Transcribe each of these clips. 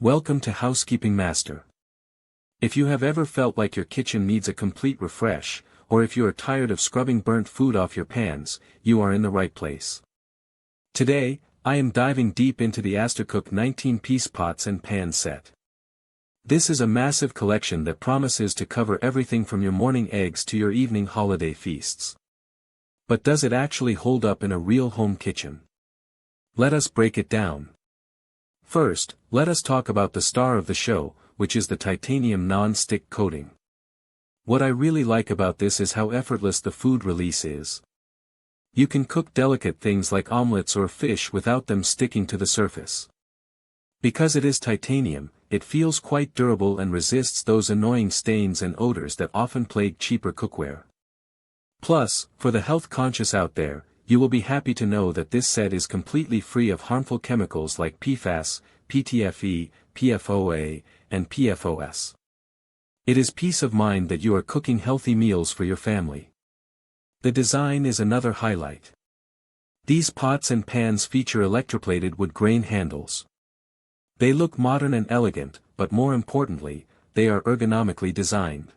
Welcome to Housekeeping Master. If you have ever felt like your kitchen needs a complete refresh, or if you are tired of scrubbing burnt food off your pans, you are in the right place. Today, I am diving deep into the Astercook 19-piece pots and pan set. This is a massive collection that promises to cover everything from your morning eggs to your evening holiday feasts. But does it actually hold up in a real home kitchen? Let us break it down. First, let us talk about the star of the show, which is the titanium non-stick coating. What I really like about this is how effortless the food release is. You can cook delicate things like omelets or fish without them sticking to the surface. Because it is titanium, it feels quite durable and resists those annoying stains and odors that often plague cheaper cookware. Plus, for the health-conscious out there, you will be happy to know that this set is completely free of harmful chemicals like PFAS, PTFE, PFOA, and PFOS. It is peace of mind that you are cooking healthy meals for your family. The design is another highlight. These pots and pans feature electroplated wood grain handles. They look modern and elegant, but more importantly, they are ergonomically designed.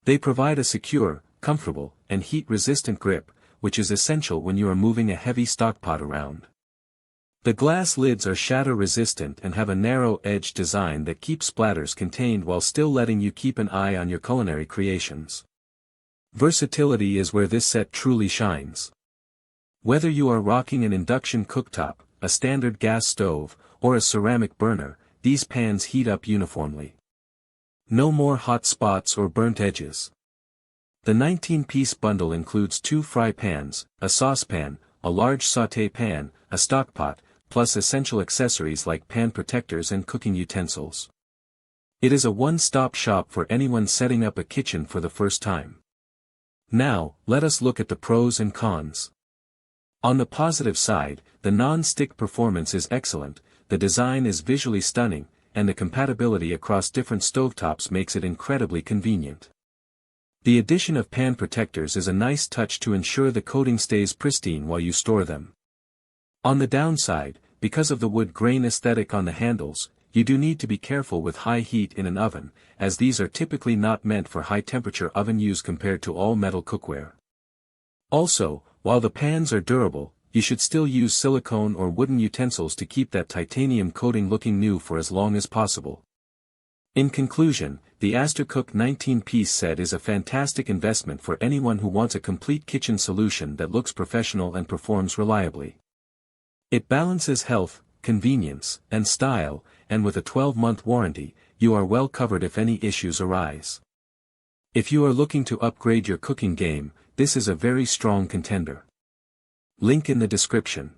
They provide a secure, comfortable, and heat-resistant grip, which is essential when you are moving a heavy stockpot around. The glass lids are shatter-resistant and have a narrow-edge design that keeps splatters contained while still letting you keep an eye on your culinary creations. Versatility is where this set truly shines. Whether you are rocking an induction cooktop, a standard gas stove, or a ceramic burner, these pans heat up uniformly. No more hot spots or burnt edges. The 19-piece bundle includes 2 fry pans, a saucepan, a large sauté pan, a stockpot, plus essential accessories like pan protectors and cooking utensils. It is a one-stop shop for anyone setting up a kitchen for the first time. Now, let us look at the pros and cons. On the positive side, the non-stick performance is excellent, the design is visually stunning, and the compatibility across different stovetops makes it incredibly convenient. The addition of pan protectors is a nice touch to ensure the coating stays pristine while you store them. On the downside, because of the wood grain aesthetic on the handles, you do need to be careful with high heat in an oven, as these are typically not meant for high-temperature oven use compared to all-metal cookware. Also, while the pans are durable, you should still use silicone or wooden utensils to keep that titanium coating looking new for as long as possible. In conclusion, the Astercook 19-piece set is a fantastic investment for anyone who wants a complete kitchen solution that looks professional and performs reliably. It balances health, convenience, and style, and with a 12-month warranty, you are well covered if any issues arise. If you are looking to upgrade your cooking game, this is a very strong contender. Link in the description.